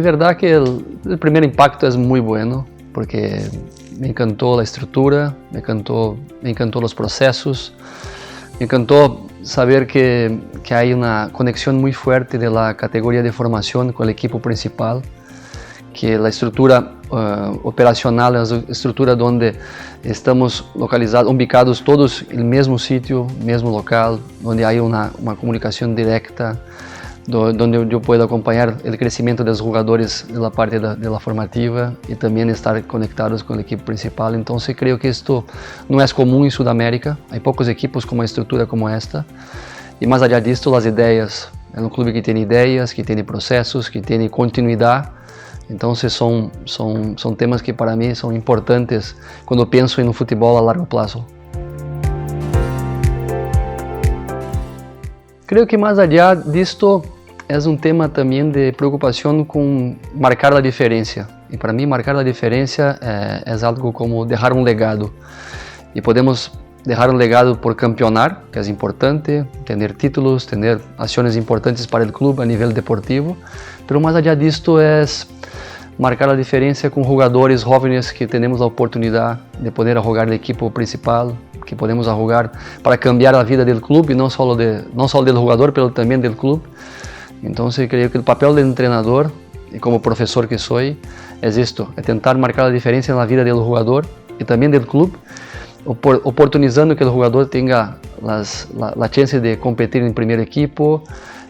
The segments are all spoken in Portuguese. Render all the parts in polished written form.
verdad que el primer impacto es muy bueno, porque me encantó la estructura, me encantó los procesos, me encantó saber que hay una conexión muy fuerte de la categoría de formación con el equipo principal, que la estructura operacional es una estructura donde estamos localizados, ubicados todos en el mismo sitio, mismo local, donde hay una comunicación directa, donde yo puedo acompañar el crecimiento de los jugadores de la parte de la formativa y también estar conectados con el equipo principal. Entonces creo que esto no es común en Sudamérica, hay pocos equipos con una estructura como esta, y más allá de esto, las ideas, es un club que tiene ideas, que tiene procesos, que tiene continuidad. Entonces son temas que para mí son importantes cuando pienso en un fútbol a largo plazo. Creo que más allá de esto es un tema también de preocupación con marcar la diferencia. Y para mí marcar la diferencia es algo como dejar un legado. Y podemos dejar un legado por campeonar, que es importante, tener títulos, tener acciones importantes para el club a nivel deportivo. Pero más allá de esto es marcar la diferencia con jugadores jóvenes que tenemos la oportunidad de poder jugar el equipo principal, que podemos jugar para cambiar la vida del club y no solo del jugador, pero también del club. Entonces creo que el papel del entrenador, y como profesor que soy, es esto, es intentar marcar la diferencia en la vida del jugador y también del club, oportunizando que el jugador tenga la chance de competir en el primer equipo,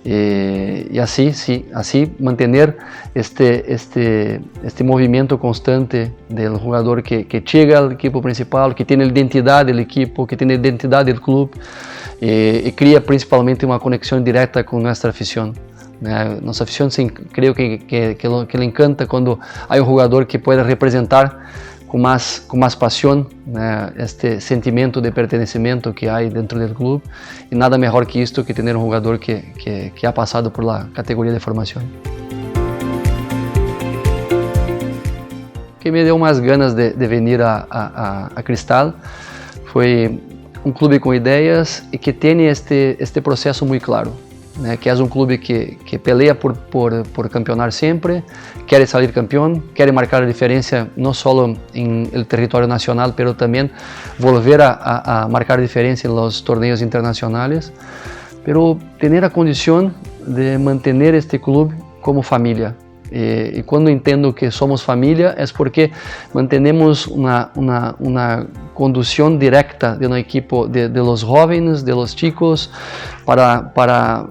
y así mantener este movimiento constante del jugador que llega al equipo principal, que tiene la identidad del equipo, que tiene la identidad del club, y crea principalmente una conexión directa con nuestra afición. Nuestra afición creo que le encanta cuando hay un jugador que pueda representar con más pasión este sentimiento de pertenecimiento que hay dentro del club, y nada mejor que esto, que tener un jugador que ha pasado por la categoría de formación. Que me dio más ganas de venir a Cristal fue un club con ideas y que tiene este proceso muy claro. Que es un club que pelea por campeonar siempre, quiere salir campeón, quiere marcar la diferencia no solo en el territorio nacional, pero también volver a marcar diferencia en los torneos internacionales, pero tener la condición de mantener este club como familia. Y cuando entiendo que somos familia es porque mantenemos una conducción directa de un equipo, de los jóvenes, de los chicos, para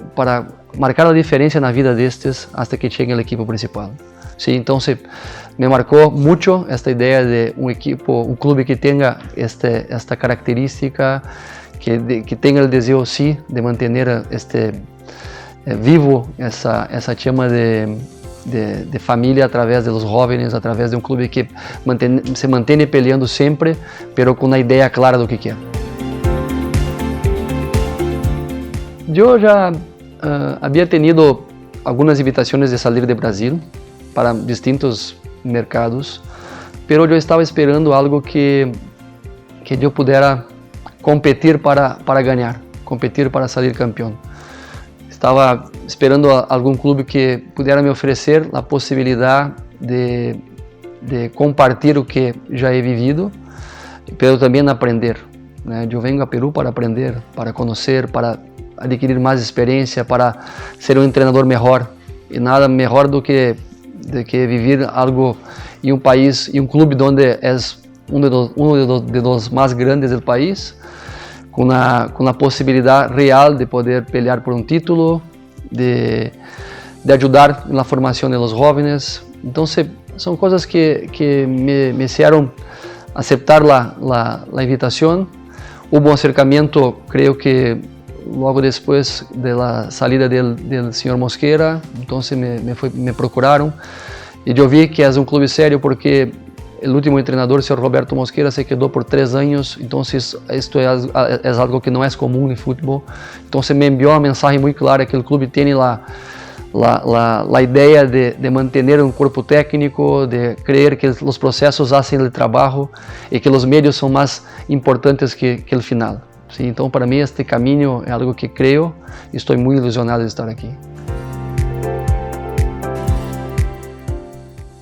marcar la diferencia en la vida de estos hasta que llegue el equipo principal. Sí, entonces me marcó mucho esta idea de un club que tenga esta característica, que tenga el deseo sí de mantener vivo esa llama de familia a través de los jóvenes, a través de un club que se mantiene peleando siempre, pero con una idea clara de lo que quiere. Yo ya había tenido algunas invitaciones de salir de Brasil para distintos mercados, pero yo estaba esperando algo que yo pudiera competir para ganar, competir para salir campeón. Estaba esperando algún club que pudiera me ofrecer la posibilidad de compartir lo que ya he vivido, pero también aprender. Yo vengo a Perú para aprender, para conocer, para adquirir más experiencia, para ser un entrenador mejor. Y nada mejor do que vivir algo en un país, en un club donde es uno de los más grandes del país, con la posibilidad real de poder pelear por un título, de ayudar en la formación de los jóvenes. Entonces son cosas que me hicieron aceptar la invitación. Hubo un acercamiento, creo que luego después de la salida del señor Mosquera, entonces me procuraron y yo vi que es un club serio porque el último entrenador, el señor Roberto Mosquera, se quedó por 3 años, entonces esto es algo que no es común en fútbol. Entonces me envió una mensaje muy clara que el club tiene la idea de mantener un cuerpo técnico, de creer que los procesos hacen el trabajo y que los medios son más importantes que el final. ¿Sí? Entonces para mí este camino es algo que creo y estoy muy ilusionado de estar aquí.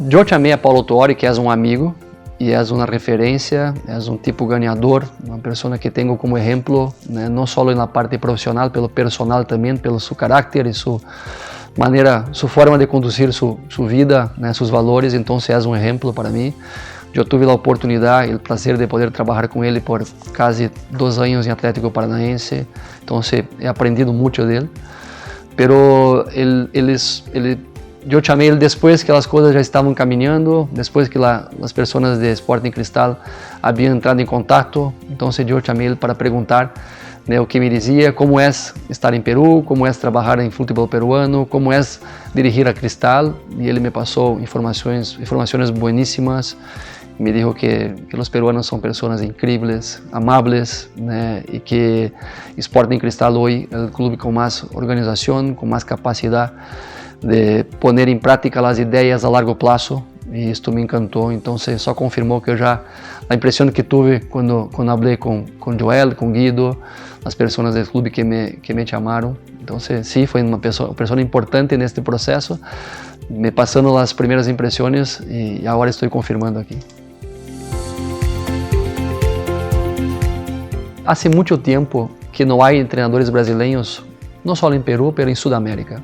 Eu chamei a Paulo Tuori, que é um amigo e é uma referência, é um tipo ganhador, uma pessoa que tenho como exemplo, né, não só na parte profissional, pelo personal também, pelo seu caráter e sua maneira, sua forma de conduzir sua vida, né, seus valores. Então é um exemplo para mim. Eu tive a oportunidade e o prazer de poder trabalhar com ele por quase 2 anos em Atlético Paranaense, então he aprendido muito dele. Pero eu chamei ele depois que as coisas já estavam caminhando, depois que as pessoas de Sporting Cristal haviam entrado em contato, então eu chamei ele para perguntar, né, o que me dizia, como é estar em Peru, como é trabalhar em futebol peruano, como é dirigir a Cristal, e ele me passou informações bueníssimas. Me dijo que os peruanos são pessoas incríveis, amáveis, né, e que Sporting Cristal hoje é o clube com mais organização, com mais capacidade de pôr em prática as ideias a largo prazo, e isto me encantou. Então só confirmou que a impressão que tive quando falei com Joel, com Guido, as pessoas do clube que me chamaram. Então sim, foi uma pessoa importante neste processo, me passando as primeiras impressões, e agora estou confirmando aqui. Há muito tempo que não há treinadores brasileiros, não só em Peru, mas em Sudamérica.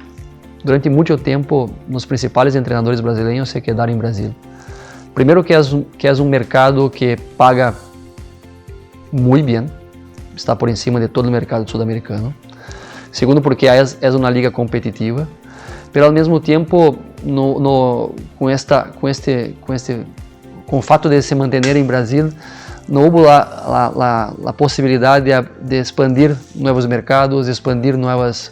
Durante muito tempo, os principais treinadores brasileiros se quedaram em Brasil. Primeiro que é um mercado que paga muito bem, está por cima de todo o mercado sul-americano. Segundo porque é uma liga competitiva, mas ao mesmo tempo, com o fato de se manter em Brasil, não houve a possibilidade de expandir novos mercados, de expandir novas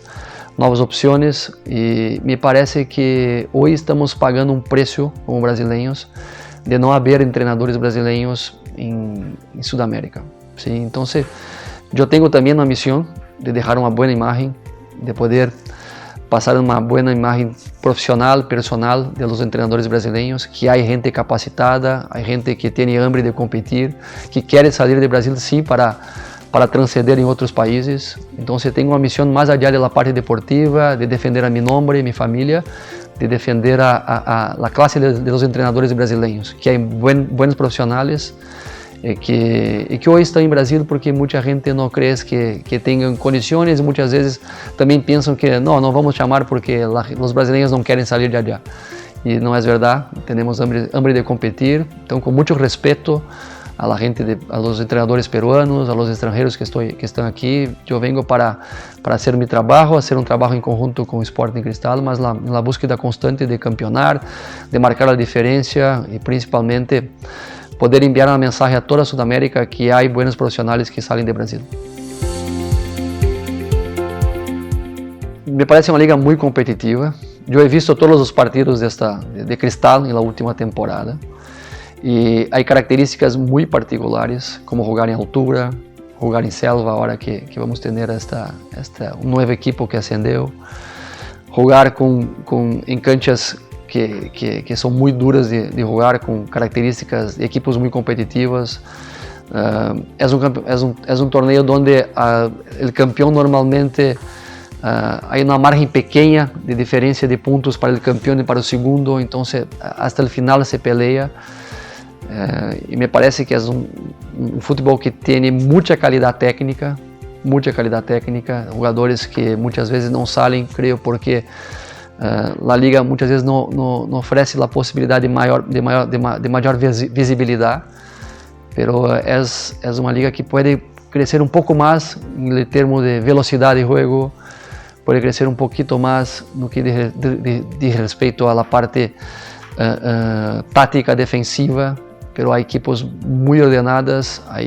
opções, e me parece que hoje estamos pagando um preço como brasileiros de não haver treinadores brasileiros em Sudamérica. Sim, então eu tenho também uma missão de deixar uma boa imagem, de poder passar uma boa imagem profissional, personal de los treinadores brasileiros, que há gente capacitada, há gente que tem hambre de competir, que quer sair do Brasil sim para transcender em outros países. Então tenho uma missão mais allá da parte deportiva, de defender a meu nome, minha família, de defender a classe de los treinadores brasileiros, que há bons profissionais e que hoje estão em Brasil porque muita gente não crê que tenham condições, e muitas vezes também pensam que não vamos chamar porque os brasileiros não querem sair de allá. E não é verdade, temos hambre de competir. Então, com muito respeito a los treinadores peruanos, a los extranjeros que estão aqui, eu venho para fazer meu trabalho, fazer um trabalho em conjunto com o Sporting Cristal, mas na búsqueda constante de campeonar, de marcar a diferença e principalmente poder enviar uma mensagem a toda a Sudamérica que há bons profissionais que saem do Brasil. Me parece uma liga muito competitiva. Eu he visto todos os partidos de Cristal na última temporada e há características muito particulares, como jogar em altura, jogar em selva, agora que vamos ter um novo equipo que ascendeu, jogar em canchas que são muito duras de jogar, com características de equipos muito competitivas. É um torneio onde o campeão normalmente há uma margem pequena de diferença de pontos para o campeão e para o segundo, então até o final se peleia. E me parece que é um futebol que tem muita qualidade técnica, jogadores que muitas vezes não saem, creio, porque a liga muitas vezes não oferece a possibilidade de maior visibilidade, mas é uma liga que pode crescer um pouco mais em termos de velocidade de jogo, pode crescer um pouquinho mais no que diz respeito à parte tática defensiva, mas há equipos muito ordenadas, há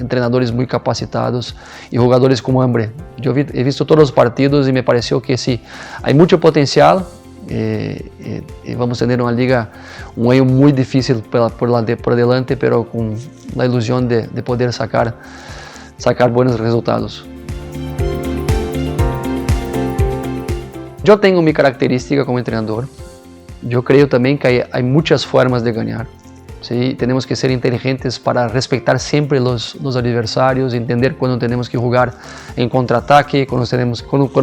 treinadores muito capacitados e jogadores com hambre. Eu he visto todos os partidos e me pareceu que sim, há muito potencial e vamos ter uma liga, um ano muito difícil por delante, mas com a ilusão de poder sacar bons resultados. Eu tenho minha característica como treinador. Eu creio também que há muitas formas de ganhar. Sí, temos que ser inteligentes para respeitar sempre os adversários, entender quando temos que jogar em contra-ataque, quando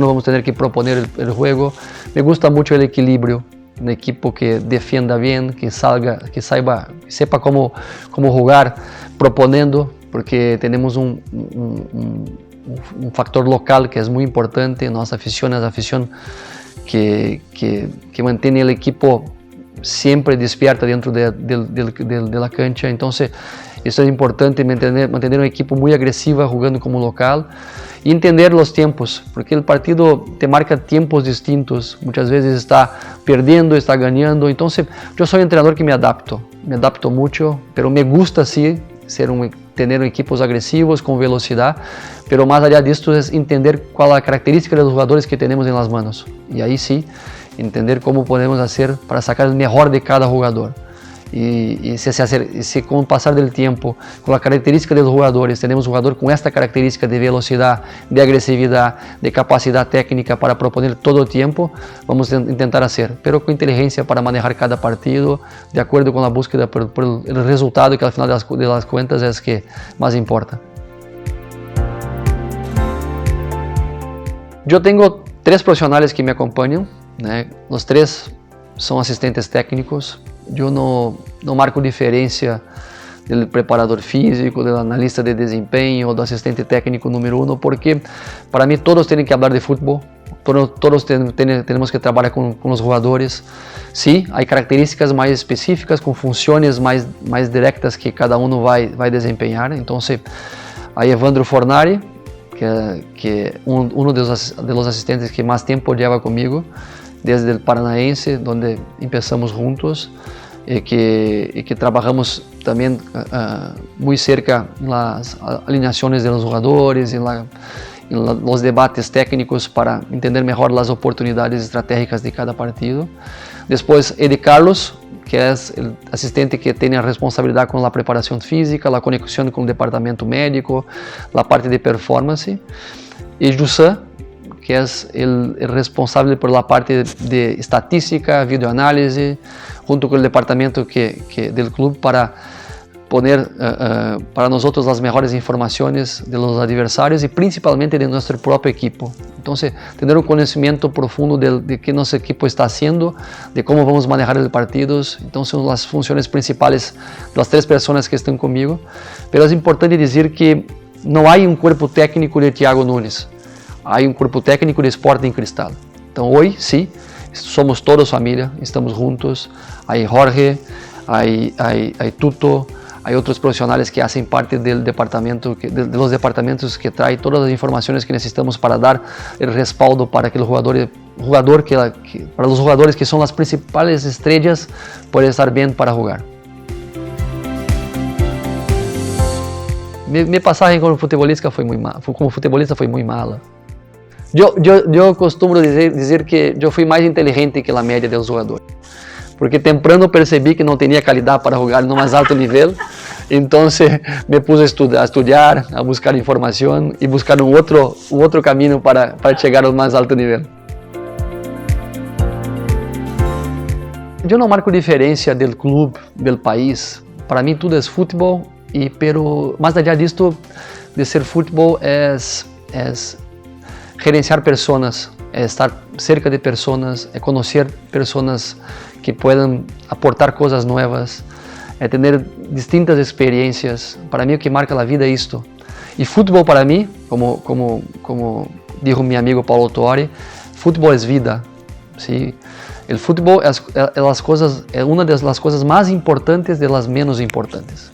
vamos ter que proponer o jogo. Me gusta muito o equilíbrio um equipo que defenda bem, que sepa como jogar, proponendo, porque temos um factor local que é muito importante. Nossa afición é a afición que mantém o equipo sempre despierta dentro de la cancha. Então, isso é importante, manter um equipo muito agressiva jogando como local e entender os tempos, porque o partido te marca tempos distintos. Muitas vezes está perdendo, está ganhando. Então, eu sou um treinador que me adapto muito, mas me gusta sim ter equipos agressivos com velocidade, mas mais allá disso é entender qual a característica dos jogadores que temos em las manos. E aí sim, entender como podemos fazer para sacar o melhor de cada jogador. E se com o passar do tempo, com a característica dos jogadores, temos um jogador com esta característica de velocidade, de agressividade, de capacidade técnica para proponer todo o tempo, vamos tentar fazer, mas com inteligência para manejar cada partido, de acordo com a búsqueda por o resultado, que ao final das contas é o que mais importa. Eu tenho 3 profissionais que me acompanham, né? Os 3 são assistentes técnicos. Eu não marco diferença do preparador físico, do analista de desempenho, do assistente técnico número 1, porque para mim todos têm que falar de futebol, todos temos que trabalhar com os jogadores. Sim, há características mais específicas, com funções mais diretas que cada um vai desempenhar. Então, há Evandro Fornari, que é um dos assistentes que mais tempo leva comigo, desde o Paranaense, onde começamos juntos, e que trabalhamos também muito cerca nas alinhações dos jogadores, nos debates técnicos para entender melhor as oportunidades estratégicas de cada partido. Depois, Edi Carlos, que é o assistente que tem a responsabilidade com a preparação física, a conexão com o departamento médico, a parte de performance. E Jussan, que é o responsável por la parte de estatística, videoanálise, junto com o departamento do clube para poner para nós as melhores informações dos adversários e principalmente de nosso próprio equipo. Então, ter um conhecimento profundo de que nosso equipo está haciendo, de como vamos manejar os partidos. Então, são as funções principais das 3 pessoas que estão comigo. Mas é importante dizer que não há um corpo técnico de Thiago Nunes. Há um corpo técnico de Sporting Cristal. Então, hoje, sim, somos todos família, estamos juntos. Há Jorge, há Tuto, há outros profissionais que fazem parte do departamento, dos departamentos que trazem todas as informações que necessitamos para dar o respaldo para aquele para os jogadores que são as principais estrelas, poder estar bem para jogar. Minha passagem como futebolista foi muito mala. Eu costumo dizer que eu fui mais inteligente que a média dos jogadores, porque temprano percebi que não tinha qualidade para jogar no mais alto nível, então me pus a estudar, a buscar informação e buscar um outro caminho para chegar ao mais alto nível. Eu não marco diferença do clube, do país. Para mim tudo é futebol, pero mais allá disto, de ser futebol é gerenciar pessoas, é estar cerca de pessoas, é conhecer pessoas que podem aportar coisas novas, é ter distintas experiências. Para mim o que marca a vida é isto. E futebol para mim, como dijo meu amigo Paulo Tuori, futebol é vida. ¿Sí? O futebol é uma das coisas mais importantes de las menos importantes.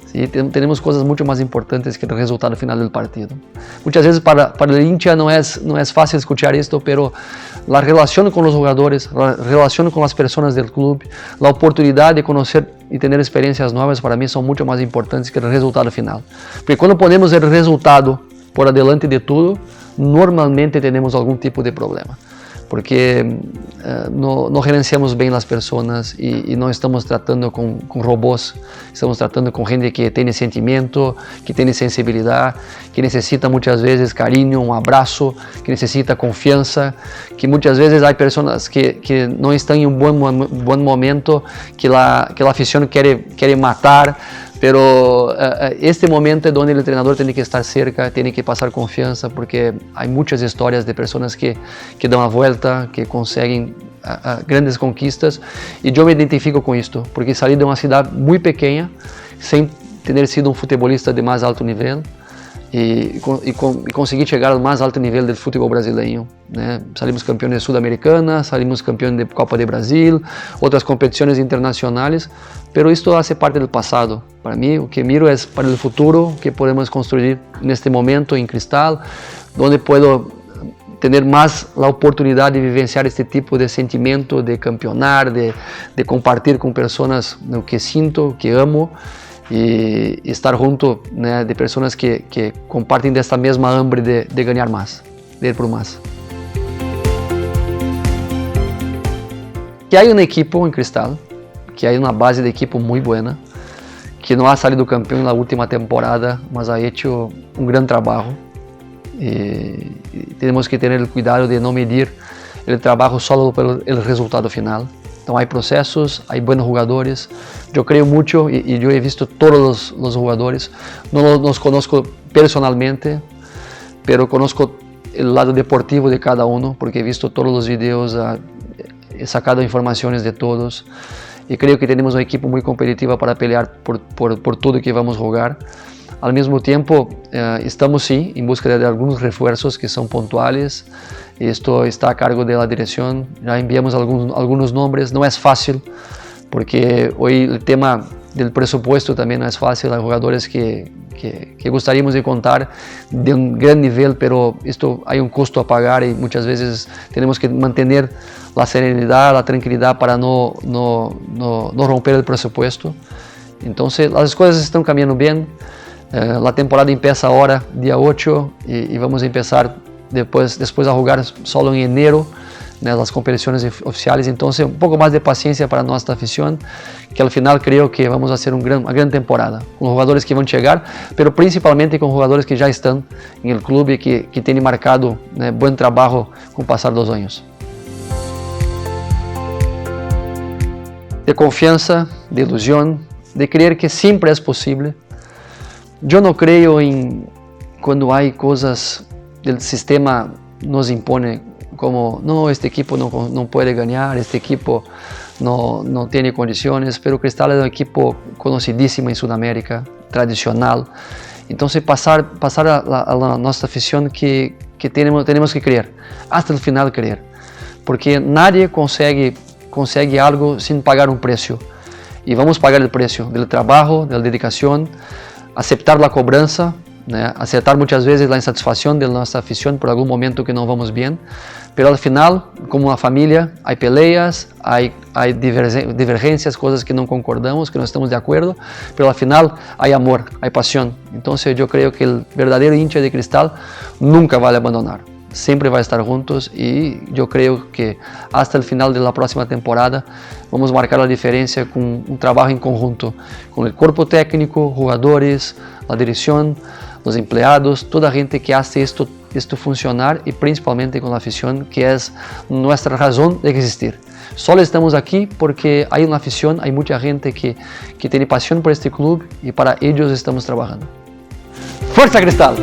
¿Sí? Temos coisas muito mais importantes que o resultado final do partido. Muitas vezes para o hincha não é fácil escuchar isto, pero a relação com os jogadores, a relação com as pessoas do clube, a oportunidade de conhecer e ter experiências novas para mim são muito mais importantes que o resultado final. Porque quando ponemos o resultado por adelante de tudo, normalmente temos algum tipo de problema. Porque não gerenciamos bem as pessoas e não estamos tratando com robôs, estamos tratando com gente que tem sentimento, que tem sensibilidade, que necessita muitas vezes carinho, um abraço, que necessita confiança, que muitas vezes há pessoas que não estão em um bom momento, que a afición quer matar, Pero este momento es donde el entrenador tiene que estar cerca, tiene que pasar confianza, porque hay muchas historias de personas que dan la vuelta, que consiguen grandes conquistas, y yo me identifico con esto, porque salí de una ciudad muy pequeña, sin tener sido un futbolista de más alto nivel, y conseguí llegar al más alto nivel del fútbol brasileño, né? Salimos campeones de Sudamericana, salimos campeones de Copa de Brasil, otras competiciones internacionales, pero esto hace parte del pasado. Para mí, lo que miro es para el futuro que podemos construir en este momento en Cristal, donde puedo tener más la oportunidad de vivenciar este tipo de sentimiento, de campeonar, de compartir con personas lo que siento, que amo, y estar junto, né, de personas que compartem desta mesma hambre de ganhar mais, de ir por mais. Que há um equipo em Cristal, que há uma base de equipo muito boa, que não ha salido campeão na última temporada, mas ha hecho um grande trabalho. E temos que ter o cuidado de não medir o trabalho só pelo resultado final. Então há processos, há bons jogadores. Eu creio muito e eu he visto todos os jogadores. Não os conozco personalmente, pero conozco o lado deportivo de cada um, porque he visto todos os vídeos, he sacado informações de todos. E creio que temos uma equipe muito competitiva para pelear por tudo que vamos jogar. Al mesmo tempo, estamos sim em busca de alguns reforços que são pontuais. Esto está a cargo de la dirección, ya enviamos algunos nombres, no es fácil, porque hoy el tema del presupuesto también no es fácil, hay jugadores que gustaríamos de contar de un gran nivel, pero esto hay un costo a pagar y muchas veces tenemos que mantener la serenidad, la tranquilidad para no romper el presupuesto. Entonces las cosas están caminando bien, la temporada empieza ahora, día 8, y vamos a empezar después a jugar solo en enero, né, las competiciones oficiales. Entonces un poco más de paciencia para nuestra afición, que al final creo que vamos a hacer una gran temporada, con jugadores que van a llegar, pero principalmente con jugadores que ya están en el club y que tienen marcado, né, buen trabajo con pasar los años. De confianza, de ilusión, de creer que siempre es posible. Yo no creo en cuando hay cosas del sistema nos impone como no, este equipo no puede ganar, este equipo no tiene condiciones, pero Cristal es un equipo conocidísimo en Sudamérica, tradicional. Entonces pasar a nuestra afición que tenemos que creer, hasta el final creer, porque nadie consegue algo sin pagar un precio, y vamos a pagar el precio del trabajo, de la dedicación, aceptar la cobranza, né? Acertar muchas veces la insatisfacción de nuestra afición por algún momento que no vamos bien, pero al final, como una familia, hay peleas, hay divergencias, cosas que no concordamos, que no estamos de acuerdo, pero al final hay amor, hay pasión. Entonces yo creo que el verdadero hincha de Cristal nunca va a abandonar, siempre va a estar juntos, y yo creo que hasta el final de la próxima temporada vamos a marcar la diferencia con un trabajo en conjunto, con el cuerpo técnico, jugadores, la dirección, los empleados, toda la gente que hace esto funcionar, y principalmente con la afición, que es nuestra razón de existir. Solo estamos aquí porque hay una afición, hay mucha gente que tiene pasión por este club, y para ellos estamos trabajando. ¡Fuerza Cristal!